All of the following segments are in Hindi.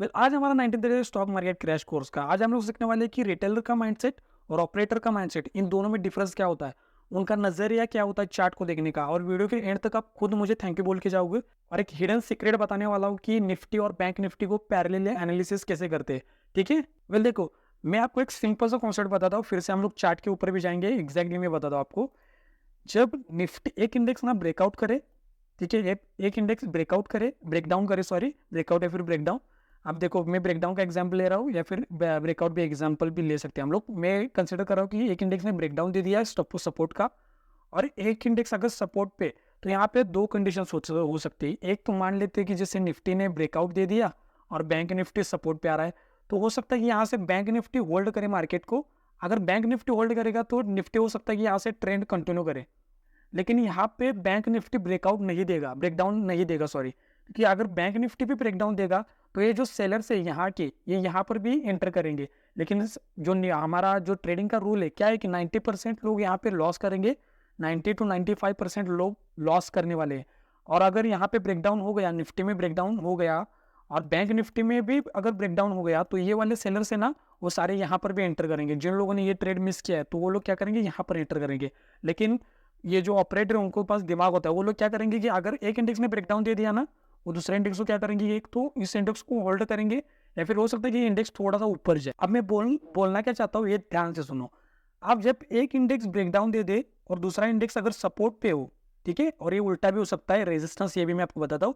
आज हमारा 19 day stock market crash course का आज हम लोग सीखने वाले हैं कि रिटेलर का माइंडसेट और ऑपरेटर का माइंडसेट इन दोनों में डिफरेंस क्या होता है, उनका नजरिया क्या होता है चार्ट को देखने का। और वीडियो के एंड तक आप खुद मुझे थैंक यू बोल के जाओगे और एक हिडन सीक्रेट बताने वाला हूँ कि निफ्टी और बैंक निफ्टी को पैरेलल एनालिसिस कैसे करते हैं। ठीक है, देखो, मैं आपको एक सिंपल सा कॉन्सेप्ट बताता हूँ, फिर से हम लोग चार्ट के ऊपर भी जाएंगे। एग्जैक्टली मैं बताता हूँ आपको। जब निफ्टी एक इंडेक्स ना ब्रेकआउट करे, ठीक है, एक इंडेक्स ब्रेकआउट करे, ब्रेकडाउन करे, सॉरी ब्रेकआउट या फिर ब्रेकडाउन। अब देखो, मैं ब्रेकडाउन का एग्जांपल ले रहा हूँ या फिर ब्रेकआउट भी एग्जांपल भी ले सकते हैं हम लोग। मैं कंसिडर कर रहा हूँ कि एक इंडेक्स ने ब्रेकडाउन दे दिया है सपोर्ट का, और एक इंडेक्स अगर सपोर्ट पे, तो यहाँ पे दो कंडीशन हो सकती है। एक तो मान लेते हैं कि जैसे निफ्टी ने ब्रेकआउट दे दिया और बैंक निफ्टी सपोर्ट पे आ रहा है, तो हो सकता है कि यहाँ से बैंक निफ्टी होल्ड करे मार्केट को। अगर बैंक निफ्टी होल्ड करेगा तो निफ्टी हो सकता है कि यहाँ से ट्रेंड कंटिन्यू करे। लेकिन यहाँ पे बैंक निफ्टी ब्रेकआउट नहीं देगा, ब्रेकडाउन नहीं देगा, सॉरी। क्योंकि अगर बैंक निफ्टी भी ब्रेकडाउन देगा तो ये जो सेलर्स है यहाँ के, ये यहाँ पर भी एंटर करेंगे। लेकिन जो हमारा जो ट्रेडिंग का रूल है क्या है कि 90% लोग यहाँ पे लॉस करेंगे, 90 to 95% लोग लॉस करने वाले हैं। और अगर यहाँ पे ब्रेकडाउन हो गया, निफ्टी में ब्रेकडाउन हो गया और बैंक निफ्टी में भी अगर ब्रेकडाउन हो गया, तो ये वाले सेलर्स है ना, वो सारे यहाँ पर भी एंटर करेंगे। जिन लोगों ने ये ट्रेड मिस किया है तो वो लोग क्या करेंगे, यहाँ पर एंटर करेंगे। लेकिन ये जो ऑपरेटर है उनको पास दिमाग होता है, वो लोग क्या करेंगे कि अगर एक इंडेक्स ने ब्रेकडाउन दे दिया ना, वो दूसरे इंडेक्स को क्या करेंगे, एक तो इस इंडेक्स को होल्ड करेंगे या फिर हो सकता है कि इंडेक्स थोड़ा सा ऊपर जाए। अब मैं बोलना क्या चाहता हूँ, ये ध्यान से सुनो। आप जब एक इंडेक्स ब्रेकडाउन दे दे और दूसरा इंडेक्स अगर सपोर्ट पे हो, ठीक है, और ये उल्टा भी हो सकता है, रेजिस्टेंस, ये भी मैं आपको बताता हूँ,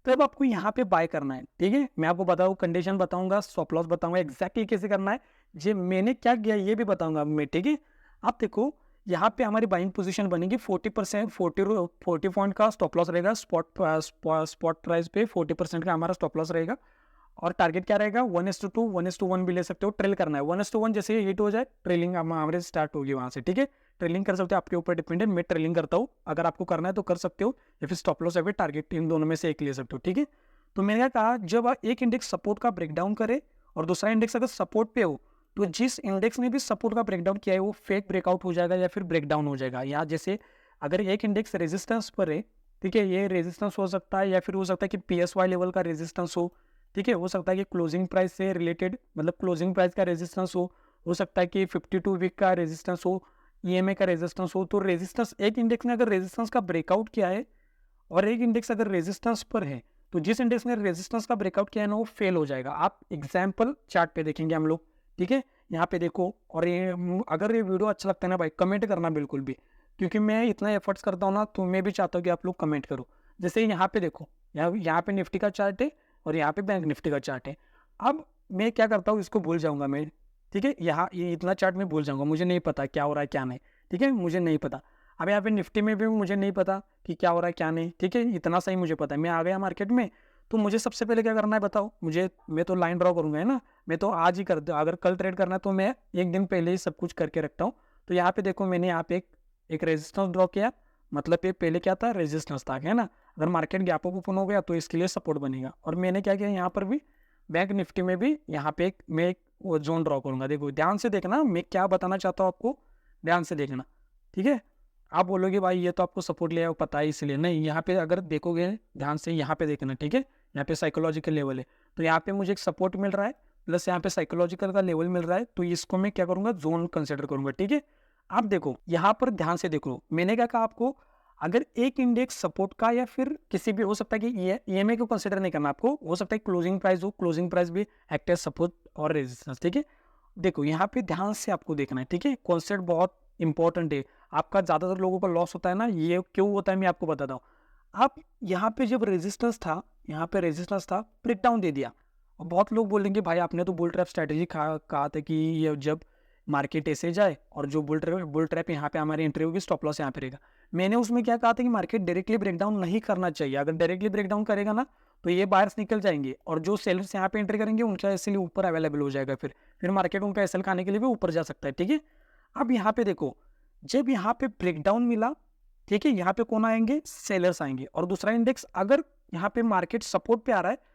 तब आपको यहाँ पे बाय करना है। ठीक है, मैं आपको बताऊँ, कंडीशन बताऊंगा, स्टॉप लॉस बताऊंगा, एक्जैक्टली कैसे करना है, जे मैंने क्या किया ये भी बताऊंगा मैं। ठीक है, आप देखो, यहाँ पे हमारी बाइंग पोजीशन बनेगी 40%, 40 पॉइंट का स्टॉप लॉस रहेगा। स्पॉट प्राइस पे 40% का हमारा स्टॉप लॉस रहेगा। और टारगेट क्या रहेगा, 1:2, 1:1 भी ले सकते हो, ट्रेल करना है। 1:1 जैसे हिट हो जाए, ट्रेलिंग हमारे स्टार्ट होगी वहाँ से। ठीक है, ट्रेलिंग कर सकते हो, आपके ऊपर डिपेंड है। मैं ट्रेलिंग करता हूँ, अगर आपको करना है तो कर सकते हो, या फिर स्टॉप लॉस या फिर टारगेट, इन दोनों में से एक ले सकते हो। ठीक है, तो मैंने क्या कहा, जब एक इंडेक्स सपोर्ट का ब्रेकडाउन करे और दूसरा इंडेक्स अगर सपोर्ट पे हो, तो जिस इंडेक्स ने भी सपोर्ट का ब्रेकडाउन किया है वो फेक ब्रेकआउट हो जाएगा या फिर ब्रेकडाउन हो जाएगा। या जैसे अगर एक इंडेक्स रेजिस्टेंस पर है, ठीक है, ये रेजिस्टेंस हो सकता है या फिर हो सकता है कि PSY लेवल का रेजिस्टेंस ठीक है, हो सकता है कि क्लोजिंग प्राइस से रिलेटेड, मतलब क्लोजिंग प्राइस का रेजिस्टेंस हो सकता है कि 52 वीक का रेजिस्टेंस EMA का रेजिस्टेंस तो रेजिस्टेंस, एक इंडेक्स ने अगर रेजिस्टेंस का ब्रेकआउट किया है और एक इंडेक्स अगर रेजिस्टेंस पर है, तो जिस इंडेक्स ने रेजिस्टेंस का ब्रेकआउट किया है ना, वो फेल हो जाएगा। आप एग्जाम्पल चार्ट पे देखेंगे हम लोग। ठीक है, यहाँ पे देखो, और ये अगर ये वीडियो अच्छा लगता है ना भाई, कमेंट करना बिल्कुल भी, क्योंकि मैं इतना एफर्ट्स करता हूँ ना, तो मैं भी चाहता हूँ कि आप लोग कमेंट करो। जैसे यहाँ पे देखो, यहाँ पे निफ्टी का चार्ट है और यहाँ पे बैंक निफ्टी का चार्ट है। अब मैं क्या करता हूँ, इसको भूल जाऊंगा मैं। ठीक है, यहाँ ये इतना चार्ट मैं भूल जाऊंगा, मुझे नहीं पता क्या हो रहा है क्या नहीं। ठीक है, मुझे नहीं पता। अब यहाँ पे निफ्टी में भी मुझे नहीं पता कि क्या हो रहा है क्या नहीं। ठीक है, इतना सही मुझे पता है, मैं आ गया मार्केट में, तो मुझे सबसे पहले क्या करना है बताओ मुझे। मैं तो लाइन ड्रॉ करूंगा, है ना, मैं तो आज ही कर दूँ। अगर कल ट्रेड करना है तो मैं एक दिन पहले ही सब कुछ करके रखता हूँ। तो यहाँ पे देखो, मैंने यहाँ पे एक रेजिस्टेंस ड्रॉ किया, मतलब ये पहले क्या था, रेजिस्टेंस था, है ना। अगर मार्केट गैप अप ओपन हो गया तो इसके लिए सपोर्ट बनेगा। और मैंने क्या किया, यहाँ पर भी बैंक निफ्टी में भी यहाँ पे मैं एक वो जोन ड्रॉ करूंगा। देखो ध्यान से देखना, मैं क्या बताना चाहता हूँ आपको, ध्यान से देखना। ठीक है, आप बोलोगे भाई ये तो आपको सपोर्ट लिया पता है इसलिए नहीं, यहाँ पे अगर देखोगे ध्यान से, यहाँ पे देखना। ठीक है, यहाँ पे साइकोलॉजिकल लेवल है, तो यहाँ पे मुझे एक सपोर्ट मिल रहा है, प्लस यहाँ पे साइकोलॉजिकल का लेवल मिल रहा है, तो इसको मैं क्या करूंगा, जोन कंसिडर करूंगा। ठीक है, आप देखो यहाँ पर ध्यान से देखो, मैंने क्या कहा आपको, अगर एक इंडेक्स सपोर्ट का या फिर किसी भी, हो सकता है कि EMA को कंसिडर नहीं करना आपको, हो सकता है क्लोजिंग प्राइस क्लोजिंग प्राइस भी एक्ट एज सपोर्ट और रेजिस्टेंस। ठीक है, देखो यहाँ पे ध्यान से आपको देखना है। ठीक है, कॉन्सेप्ट बहुत इंपॉर्टेंट है। आपका ज़्यादातर लोगों का लॉस होता है ना, ये क्यों होता है मैं आपको बताता हूँ। आप यहाँ पे जब रेजिस्टेंस था, यहाँ पे रेजिस्टेंस था, ब्रेकडाउन दे दिया, और बहुत लोग बोलेंगे भाई आपने तो बुल ट्रैप स्ट्रैटेजी कहा था कि ये जब मार्केट ऐसे जाए और जो बुल ट्रैप यहाँ पे हमारी एंट्री होगी, स्टॉप लॉस यहाँ पे रहेगा। मैंने उसमें क्या कहा था कि मार्केट डायरेक्टली ब्रेकडाउन नहीं करना चाहिए। अगर डायरेक्टली ब्रेकडाउन करेगा ना, तो ये बायर्स निकल जाएंगे और जो सेलर्स यहाँ पे एंट्री करेंगे उनका एसएल ऊपर अवेलेबल हो जाएगा। फिर मार्केट उनका एसएल खाने के लिए भी ऊपर जा सकता है। ठीक है, अब यहाँ पे देखो, जब यहाँ पे ब्रेकडाउन मिला, ठीक है, यहाँ पे कौन आएंगे, सेलर्स आएंगे। और दूसरा इंडेक्स अगर यहाँ पे मार्केट सपोर्ट पे आ रहा है,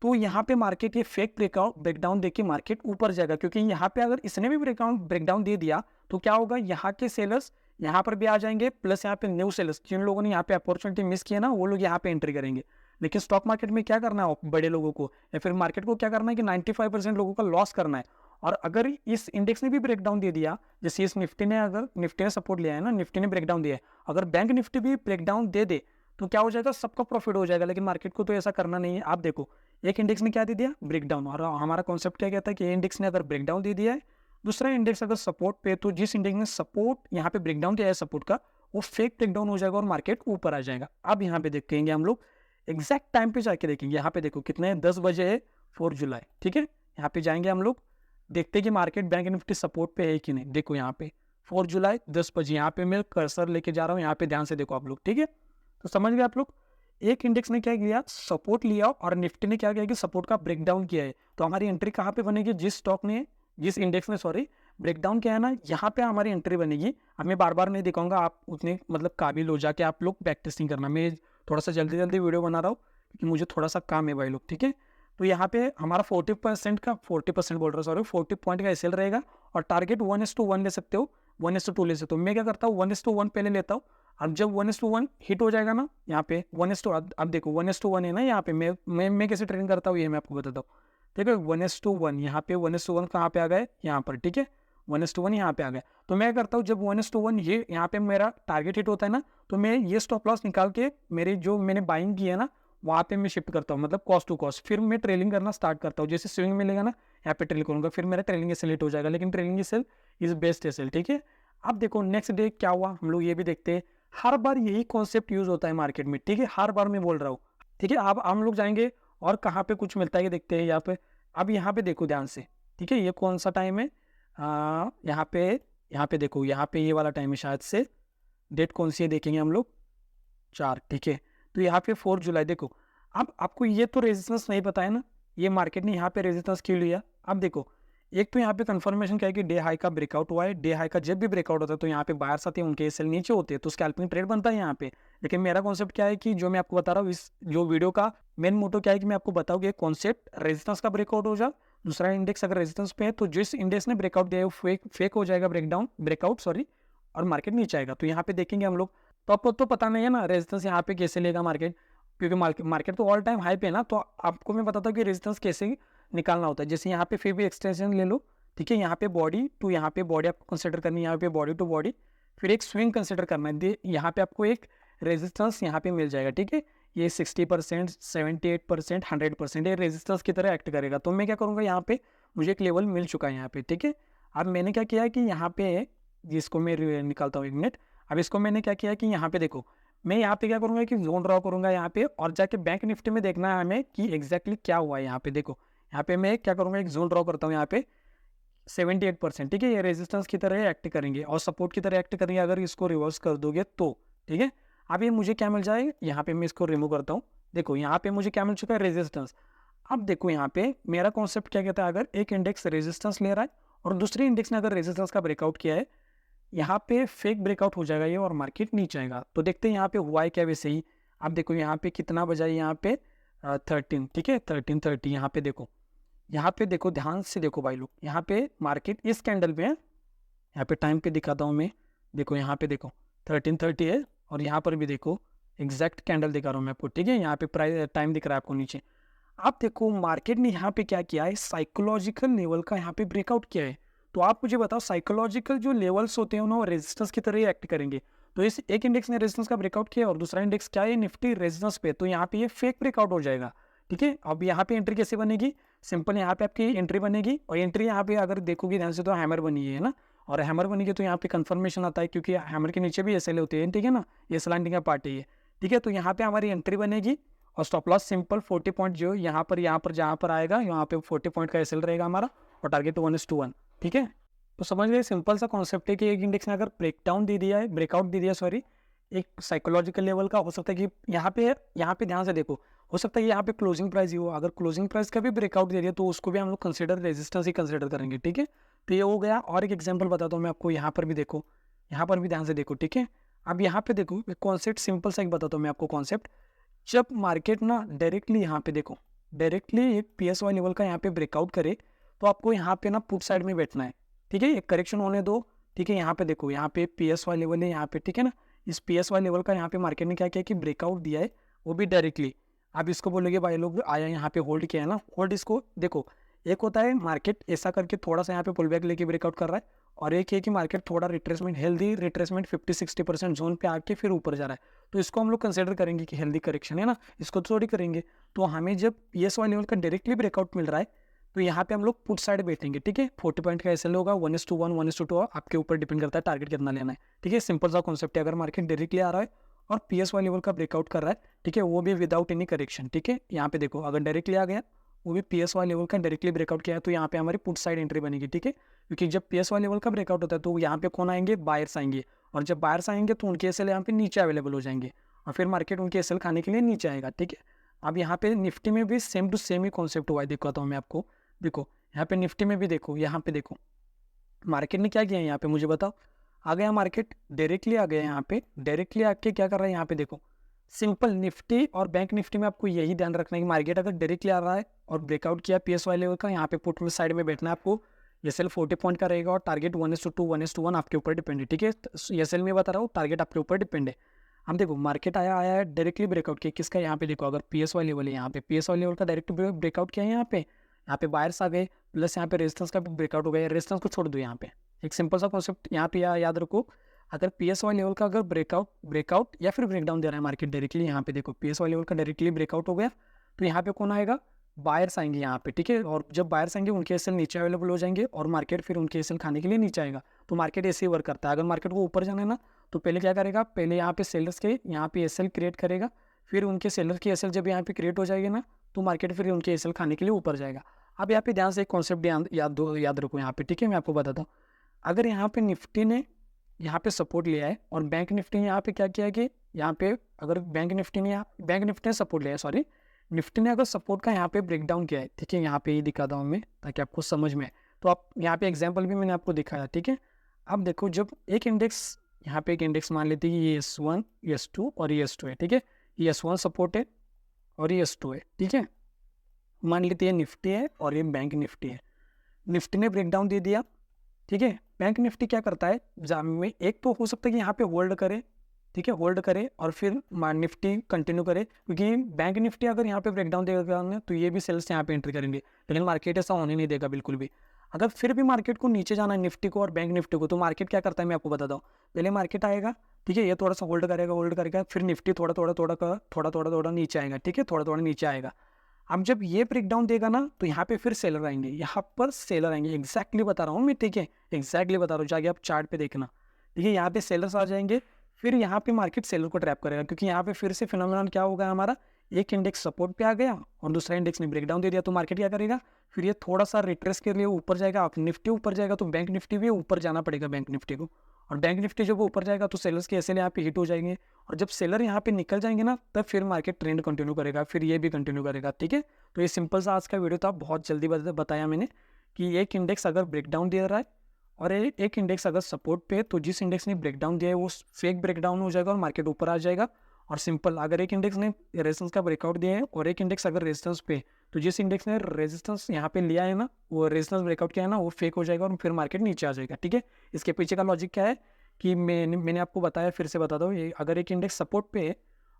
तो यहाँ पे मार्केट ये फेक ब्रेकडाउन देके मार्केट ऊपर जाएगा। क्योंकि यहाँ पे अगर इसने भी ब्रेकडाउन दे दिया, तो क्या होगा, यहाँ के सेलर्स यहाँ पर भी आ जाएंगे, प्लस यहाँ पे न्यू सेलर्स, जिन लोगों ने यहाँ पे अपॉर्चुनिटी मिस किया ना, वो लोग यहाँ पे एंट्री करेंगे। लेकिन स्टॉक मार्केट में क्या करना है बड़े लोगों को या फिर मार्केट को क्या करना है कि 95% लोगों का लॉस करना है। और अगर इस इंडेक्स ने भी ब्रेकडाउन दे दिया, जैसे इस निफ्टी ने, अगर निफ्टी ने सपोर्ट लिया है ना, निफ्टी ने ब्रेकडाउन दिया है, अगर बैंक निफ्टी भी ब्रेकडाउन दे दे तो क्या हो जाएगा, सबका प्रॉफिट हो जाएगा। लेकिन मार्केट को तो ऐसा करना नहीं है। आप देखो एक इंडेक्स ने क्या दे दिया, ब्रेकडाउन, और हमारा कॉन्सेप्ट क्या कहता है कि इंडेक्स ने अगर ब्रेकडाउन दे दिया है, दूसरा इंडेक्स अगर सपोर्ट पे, तो जिस इंडेक्स ने सपोर्ट यहाँ पे ब्रेकडाउन दिया है सपोर्ट का, वो फेक ब्रेकडाउन हो जाएगा और मार्केट ऊपर आ जाएगा। अब यहाँ पे देखेंगे हम लोग एग्जैक्ट टाइम पे जाके देखेंगे। यहाँ पे देखो कितने 10 बजे है 4 जुलाई, ठीक है। यहाँ पे जाएंगे हम लोग, देखते हैं कि मार्केट बैंक निफ्टी सपोर्ट पे है कि नहीं। देखो यहाँ पे 4 जुलाई 10 बजे, यहाँ पे मैं कर्सर लेके जा रहा हूँ, यहाँ पे ध्यान से देखो आप लोग, ठीक है। तो समझ गए आप लोग, एक इंडेक्स ने क्या किया, सपोर्ट लिया, और निफ्टी ने क्या किया कि सपोर्ट का ब्रेकडाउन किया है। तो हमारी एंट्री कहाँ पे बनेगी, जिस स्टॉक ने, जिस इंडेक्स ने सॉरी ब्रेकडाउन किया है ना, यहाँ पे हमारी एंट्री बनेगी। अब मैं बार बार नहीं दिखाऊंगा, आप उतने मतलब काबिल हो जाके आप लोग बैक टेस्टिंग करना। मैं थोड़ा सा जल्दी जल्दी वीडियो बना रहा हूँ क्योंकि मुझे थोड़ा सा काम है भाई लोग, ठीक है। तो यहाँ पे हमारा 40% बोल रहा हूँ सॉरी, 40 पॉइंट का एसएल रहेगा, और टारगेट 1:1 ले सकते हो, 1:2 ले सकते हो। मैं क्या करता हूँ 1:1 पहले लेता हूँ। अब जब 1:1 हिट हो जाएगा ना, यहाँ पे 1:, अब देखो 1:1 है ना, यहाँ पे मैं कैसे ट्रेडिंग करता हूँ ये मैं आपको बताता हूँ। ठीक है 1:1, यहाँ पे 1:1 कहाँ पे आ गए, यहाँ पर, ठीक है 1:1 यहाँ पे आ गया। तो मैं करता हूँ जब 1:1 ये यहाँ पे मेरा टारगेट हिट होता है ना, तो मैं ये स्टॉप लॉस निकाल के मेरे जो मैंने बाइंग की है ना, वहाँ पे मैं शिफ्ट करता हूँ, मतलब कॉस्ट टू कॉस्ट। फिर मैं ट्रेलिंग करना स्टार्ट करता हूँ, जैसे स्विंग मिलेगा ना, यहाँ पे ट्रेल करूँगा, फिर मेरा ट्रेलिंग एसएल हिट हो जाएगा। लेकिन trailing SL is best SL, ठीक है। अब देखो नेक्स्ट डे क्या हुआ, हम लोग ये भी देखते हैं। हर बार यही कॉन्सेप्ट यूज होता है मार्केट में, ठीक है, हर बार मैं बोल रहा हूँ, ठीक है। अब हम लोग जाएंगे और कहाँ पे कुछ मिलता है ये देखते हैं यहाँ पे। अब यहाँ पे देखो ध्यान से, ठीक है, ये कौन सा टाइम है, यहाँ पे देखो, यहाँ पे ये वाला टाइम है शायद से, डेट कौन सी है देखेंगे हम लोग, 4, ठीक है। तो यहाँ पे 4 जुलाई देखो। अब आपको ये तो रेजिस्टेंस नहीं पता है ना, ये मार्केट ने यहाँ पे रेजिस्टेंस क्यों लिया। अब देखो एक तो यहाँ पे कंफर्मेशन क्या है कि डे हाई का ब्रेकआउट हुआ है। डे हाई का जब भी ब्रेकआउट होता है तो यहाँ पे बायर्स आते हैं, उनके एसएल नीचे होते हैं, तो स्कैल्पिंग ट्रेड बनता है यहाँ पे। लेकिन मेरा कॉन्सेप्ट क्या है कि जो मैं आपको बता रहा हूँ, इस जो वीडियो का मेन मोटो क्या है कि मैं आपको बताऊँ कि कॉन्सेप्ट रेजिस्टेंस का ब्रेकआउट हो जाए, दूसरा इंडेक्स अगर रेजिस्टेंस पे है तो जिस इंडेक्स ने ब्रेकआउट दिया है वो फेक हो जाएगा, ब्रेकआउट सॉरी, और मार्केट नीचे आएगा। तो यहाँ पे देखेंगे हम लोग, तो आपको तो पता नहीं है ना रेजिस्टेंस यहाँ पे कैसे लेगा मार्केट, क्योंकि मार्केट तो ऑल टाइम हाई पे है ना। तो आपको मैं बताता हूँ कि रेजिस्टेंस कैसे निकालना होता है। जैसे यहाँ पे फिर भी एक्सटेंशन ले लो, ठीक है, यहाँ पे बॉडी टू यहाँ पे बॉडी आपको कंसिडर करनी है, यहाँ पे बॉडी टू बॉडी, फिर एक स्विंग कंसिडर करना है। यहाँ पे आपको एक रेजिस्टेंस यहाँ पे मिल जाएगा, ठीक है। ये 60%, 78%, 100% ये रेजिस्टेंस की तरह एक्ट करेगा। तो मैं क्या करूँगा, यहाँ पे मुझे एक लेवल मिल चुका है यहाँ पे, ठीक है। अब मैंने क्या किया है कि यहाँ पे, जिसको मैं निकालता हूँ एक मिनट, अब इसको मैंने क्या किया कि यहाँ पे देखो, मैं यहाँ पे क्या करूँगा कि जोन ड्रॉ करूँगा यहाँ पे, और जाके बैंक निफ्टी में देखना है हमें कि एग्जैक्टली क्या हुआ है। यहाँ पे देखो, यहाँ पे मैं क्या करूँगा, एक जोन ड्रॉ करता हूँ यहाँ पे 78%, ठीक है। ये रेजिस्टेंस की तरह एक्ट करेंगे और सपोर्ट की तरह एक्ट करेंगे अगर इसको रिवर्स कर दोगे तो, ठीक है। अब ये मुझे क्या मिल जाएगा, यहाँ पे मैं इसको रिमूव करता हूँ। देखो यहाँ पे मुझे क्या मिल चुका है, रेजिस्टेंस। अब देखो यहाँ पे मेरा कॉन्सेप्ट क्या कहता है, अगर एक इंडेक्स रेजिस्टेंस ले रहा है और दूसरे इंडेक्स ने अगर रेजिस्टेंस का ब्रेकआउट किया है, यहाँ पे फेक ब्रेकआउट हो जाएगा ये और मार्केट नीचे आएगा। तो देखते हैं यहाँ पे हुआ है क्या वैसे ही। अब देखो यहाँ पे कितना बजा है, यहाँ पे 13, ठीक है 13:30। यहाँ पे देखो ध्यान से देखो भाई लोग, यहाँ पे मार्केट इस कैंडल पे है, यहाँ पे टाइम पे दिखाता हूँ मैं। देखो यहाँ पे देखो 13:30 है, और यहाँ पर भी देखो एग्जैक्ट कैंडल दिखा रहा हूँ मैं आपको, ठीक है। यहाँ पे प्राइस टाइम दिख रहा है आपको नीचे। आप देखो मार्केट ने यहाँ पे क्या किया है, साइकोलॉजिकल लेवल का यहाँ पे ब्रेकआउट किया है। तो आप मुझे बताओ, साइकोलॉजिकल जो लेवल्स होते हैं वो रेजिस्टेंस की तरह ही एक्ट करेंगे। तो इस एक इंडेक्स ने रेजिस्टेंस का ब्रेकआउट किया और दूसरा इंडेक्स क्या है, निफ्टी रेजिस्टेंस पे, तो यहाँ पे ये फेक ब्रेकआउट हो जाएगा, ठीक है। अब यहाँ पे एंट्री कैसे बनेगी, सिंपल यहाँ पे आपकी एंट्री बनेगी, और एंट्री यहाँ पे अगर देखोगे ध्यान से तो हैमर बनी है ना, और हैमर बनी है तो यहाँ पे कंफर्मेशन आता है, क्योंकि हैमर के नीचे भी एसएल होते हैं, ठीक है ना, ये स्लैंडिंग का पार्ट है ये, ठीक है। तो यहाँ पे हमारी एंट्री बनेगी और स्टॉप लॉस सिंपल 40 पॉइंट जो यहाँ पर जहाँ पर आएगा, यहाँ पे 40 पॉइंट का एसएल रहेगा हमारा, और टारगेट 1:1, ठीक है। तो समझ गए, सिंपल सा कॉन्सेप्ट है कि एक इंडेक्स ने अगर ब्रेकआउट दे दिया सॉरी, एक साइकोलॉजिकल लेवल का, हो सकता है कि यहाँ पे ध्यान से देखो, हो सकता है यहाँ पे क्लोजिंग प्राइस ही हो, अगर क्लोजिंग प्राइस का भी ब्रेकआउट दे दिया तो उसको भी हम लोग कंसिडर रेजिस्टेंस ही कंसिडर करेंगे, ठीक है। तो ये हो गया। और एक एग्जांपल बताता हूँ मैं आपको, यहाँ पर भी देखो, यहाँ पर भी ध्यान से देखो, ठीक है। अब यहाँ पे देखो कॉन्सेप्ट सिंपल सा एक बताता हूँ मैं आपको कॉन्सेप्ट। जब मार्केट ना डायरेक्टली यहाँ पे देखो, डायरेक्टली एक PSY लेवल का यहाँ पे ब्रेकआउट करे, तो आपको यहाँ पे ना पुट साइड में बैठना है, ठीक है। एक करेक्शन होने दो, ठीक है। यहाँ पे देखो, यहाँ पे PSY लेवल है यहाँ पे, ठीक है ना। इस PSY लेवल का यहाँ पे मार्केट ने क्या किया कि ब्रेकआउट दिया है, वो भी डायरेक्टली। आप इसको बोलोगे भाई लोग आया यहाँ पे होल्ड किया है ना, होल्ड इसको देखो, एक होता है मार्केट ऐसा करके थोड़ा सा यहाँ पे पुल बैक लेके ब्रेकआउट कर रहा है, और एक है कि मार्केट थोड़ा रिट्रेसमेंट, हेल्दी रिट्रेसमेंट 50-60% जोन पे आके फिर ऊपर जा रहा है, तो इसको हम लोग कंसिडर करेंगे कि हेल्दी करेक्शन है ना, इसको थोड़ी करेंगे। तो हमें जब PSY लेवल का डायरेक्टली ब्रेकआउट मिल रहा है तो यहाँ पे हम लोग पुट साइड बैठेंगे, ठीक है। 40 पॉइंट का एसएल होगा, 1:1 1:2, आपके ऊपर डिपेंड करता है टारगेट कितना लेना है, ठीक है। सिंपल सा कॉन्सेप्ट है, अगर मार्केट डायरेक्टली आ रहा है और PSY लेवल का ब्रेकआउट कर रहा है, ठीक है, वो भी विदाउट एनी करेक्शन, ठीक है। यहाँ पे देखो अगर डायरेक्टली आ गया, वो भी PSY लेवल का डायरेक्टली ब्रेकआउट किया है, तो यहाँ पे हमारी पुट साइड एंट्री बनेगी, ठीक है। क्योंकि जब PSY लेवल का ब्रेकआउट होता है तो यहाँ पे कौन आएंगे, बायर्स आएंगे, और जब बायर्स आएंगे तो उनके एसएल यहाँ पे नीचे अवेलेबल हो जाएंगे, और फिर मार्केट उनके एसएल खाने के लिए नीचे आएगा, ठीक है। अब यहाँ पे निफ्टी में भी सेम टू सेम ही कॉन्सेप्ट हुआ है, दिखाता हूँ मैं आपको। देखो यहाँ पे निफ्टी में भी देखो, यहाँ पे देखो मार्केट ने क्या किया है, यहाँ पे मुझे बताओ। आ गया मार्केट, डायरेक्टली आ गया यहाँ पे, डायरेक्टली आके क्या कर रहा है, यहाँ पे देखो सिंपल निफ्टी और बैंक निफ्टी में आपको यही ध्यान रखना है कि मार्केट अगर डायरेक्टली आ रहा है और ब्रेकआउट किया PSY लेवल का, यहाँ पे पुट में साइड में बैठना है आपको। एसएल 40 पॉइंट का रहेगा और टारगेट 1:2 1:1 आपके ऊपर डिपेंड है, ठीक है। एसएल में बता रहा हूँ, टारगेट आपके ऊपर डिपेंड है। हम देखो मार्केट आया है डायरेक्टली ब्रेकआउट किया किसका, यहाँ पे देखो अगर PSY लेवल है, यहाँ पे PSY लेवल का डायरेक्ट ब्रेकआउट किया है, यहाँ पे बायर्स आ गए, प्लस यहाँ पे रेजिस्टेंस का भी ब्रेकआउट हो गया, रेजिस्टेंस को छोड़ दो। यहाँ पे एक सिंपल सा कॉन्सेप्ट यहाँ पे याद रखो, अगर PSY लेवल का अगर ब्रेकआउट या फिर ब्रेकडाउन दे रहा है मार्केट डायरेक्टली, यहाँ पे देखो PSY लेवल का डायरेक्टली ब्रेकआउट हो गया, तो यहाँ पे कौन आएगा, बायर्स आएंगे यहाँ पे, ठीक है। और जब बायर्स आएंगे उनके एसएल नीचे अवेलेबल हो जाएंगे और मार्केट फिर उनके एसएल खाने के लिए नीचे आएगा। तो मार्केट ऐसे ही वर्क करता है, अगर मार्केट को ऊपर जाना है ना तो पहले क्या करेगा, पहले यहाँ पे सेलर्स के यहाँ पे एसएल क्रिएट करेगा, फिर उनके सेलर की एसएल जब यहाँ पे क्रिएट हो जाएगी ना तो मार्केट फिर उनके एसएल खाने के लिए ऊपर जाएगा। अब यहाँ पे ध्यान से एक कॉन्सेप्ट याद रखो यहाँ पे, ठीक है। मैं आपको बताता हूँ, अगर यहाँ पे निफ्टी ने यहाँ पे सपोर्ट लिया है और बैंक निफ्टी ने यहाँ पे क्या किया कि यहाँ पे अगर बैंक निफ्टी ने सपोर्ट लिया है, सॉरी निफ्टी ने अगर सपोर्ट का यहाँ पे ब्रेकडाउन किया है, ठीक है। यहाँ पे ये दिखाता हूँ मैं ताकि आपको समझ में आए, तो आप यहाँ पे एग्जाम्पल भी मैंने आपको दिखाया, ठीक है। अब देखो जब एक इंडेक्स, यहाँ पे एक इंडेक्स मान लेते हैं ये S1 S2 और ये S2 है, ठीक है। ये S1 सपोर्ट है और ये S2 है, ठीक है। मान लेते हैं निफ्टी है और ये बैंक निफ्टी है, निफ्टी ने ब्रेकडाउन दे दिया, ठीक है। बैंक निफ्टी क्या करता है, में एक तो हो सकता है कि यहाँ पे होल्ड करे, ठीक है, होल्ड करे और फिर निफ्टी कंटिन्यू करे, क्योंकि बैंक निफ्टी अगर यहाँ पे ब्रेकडाउन देगा तो ये भी सेल्स यहाँ पे एंट्री करेंगे, लेकिन मार्केट ऐसा होने नहीं देगा बिल्कुल भी। अगर फिर भी मार्केट को नीचे जाना है निफ्टी को और बैंक निफ्टी को, तो मार्केट क्या करता है मैं आपको बताता हूँ। पहले मार्केट आएगा, ठीक है, ये थोड़ा सा होल्ड करेगा, फिर निफ्टी थोड़ा नीचे आएगा, ठीक है, थोड़ा ठीक है। अब जब ये ब्रेकडाउन देगा ना तो यहाँ पे फिर सेलर आएंगे, यहाँ पर सेलर आएंगे, एग्जैक्टली बता रहा हूँ मैं, ठीक है, एग्जैक्टली बता रहा हूँ, जाके आप चार्ट पे देखना, ठीक है। यहाँ पे सेलर्स आ जाएंगे, फिर यहाँ पे मार्केट सेलर को ट्रैप करेगा, क्योंकि यहाँ पे फिर से फिनोमेनन क्या होगा, हमारा एक इंडेक्स सपोर्ट पे आ गया और दूसरा इंडेक्स ने ब्रेकडाउन दे दिया, तो मार्केट क्या करेगा, फिर ये थोड़ा सा रिट्रेस के लिए ऊपर जाएगा, निफ्टी ऊपर जाएगा तो बैंक निफ्टी भी ऊपर जाना पड़ेगा बैंक निफ्टी को, और बैंक निफ्टी जब ऊपर जाएगा तो सेलर्स के एसएल यहाँ पे हिट हो जाएंगे, और जब सेलर यहाँ पे निकल जाएंगे ना तब फिर मार्केट ट्रेंड कंटिन्यू करेगा, फिर ये भी कंटिन्यू करेगा, ठीक है। तो ये सिंपल सा आज का वीडियो था, बहुत जल्दी बताया मैंने कि एक इंडेक्स अगर ब्रेकडाउन दे रहा है और एक इंडेक्स अगर सपोर्ट पे, तो जिस इंडेक्स ने ब्रेकडाउन दिया है वो फेक ब्रेकडाउन हो जाएगा और मार्केट ऊपर आ जाएगा। और सिंपल अगर एक इंडेक्स ने रेजिस्टेंस का ब्रेकआउट दिया है और एक इंडेक्स अगर रेजिस्टेंस पे, तो जिस इंडेक्स ने रेजिस्टेंस यहाँ पे लिया है ना, वो रेजिस्टेंस ब्रेकआउट किया है ना, वो फेक हो जाएगा और फिर मार्केट नीचे आ जाएगा, ठीक है। इसके पीछे का लॉजिक क्या है कि मैंने आपको बताया, फिर से बताता हूँ, ये अगर एक इंडेक्स सपोर्ट पे है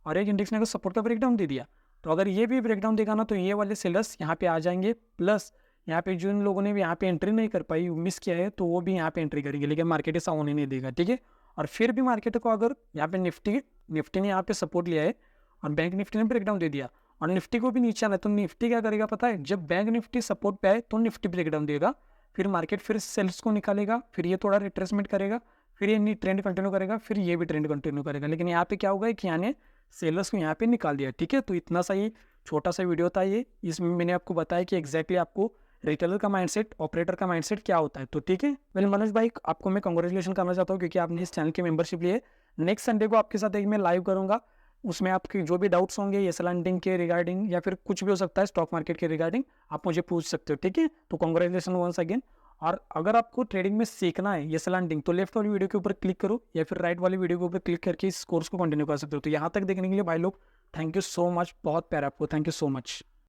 और एक इंडेक्स ने अगर सपोर्ट का ब्रेकडाउन दे दिया, तो अगर ये भी ब्रेकडाउन देगा ना तो ये वाले सेलर्स यहाँ पे आ जाएंगे, प्लस यहाँ पे जिन लोगों ने भी यहाँ पे एंट्री नहीं कर पाई, मिस किया है, तो वो भी यहाँ पे एंट्री करेंगे, लेकिन मार्केट ऐसा होने नहीं देगा, ठीक है। और फिर भी मार्केट को अगर यहाँ पे निफ्टी ने यहाँ पे सपोर्ट लिया है और बैंक निफ्टी ने ब्रेकडाउन दे दिया और निफ्टी को भी नीचे आना है, तो निफ्टी क्या करेगा पता है, जब बैंक निफ्टी सपोर्ट पे आए तो निफ्टी ब्रेकडाउन देगा, फिर मार्केट फिर सेल्स को निकालेगा, फिर ये थोड़ा रिट्रेसमेंट करेगा, फिर ये ट्रेंड कंटिन्यू करेगा, फिर ये भी ट्रेंड कंटिन्यू करेगा, लेकिन यहाँ पे क्या होगा कि यहाँ ने सेलर्स को यहाँ पे निकाल दिया, ठीक है। तो इतना सा ही छोटा सा वीडियो था ये, इसमें मैंने आपको बताया कि एग्जैक्टली आपको रिटेलर का माइंडसेट, ऑपरेटर का माइंडसेट क्या होता है, तो ठीक है। वेल मनोज भाई, आपको मैं कांग्रेचुलेशन करना चाहता हूँ क्योंकि आपने इस चैनल की मेंबरशिप ली है। नेक्स्ट संडे को आपके साथ एक मैं लाइव करूँगा, उसमें आपके जो भी डाउट्स होंगे ये लैंडिंग के रिगार्डिंग या फिर कुछ भी हो सकता है स्टॉक मार्केट के रिगार्डिंग, आप मुझे पूछ सकते हो, ठीक है। तो कांग्रेचुलेशन वंस अगेन। और अगर आपको ट्रेडिंग में सीखना है ये लैंडिंग, तो लेफ्ट वाली वीडियो के ऊपर क्लिक करो या फिर राइट वाली वीडियो के ऊपर क्लिक करके इस कोर्स को कंटिन्यू कर सकते हो। तो यहाँ तक देखने के लिए भाई लोग थैंक यू सो मच, बहुत प्यार आपको, थैंक यू सो मच।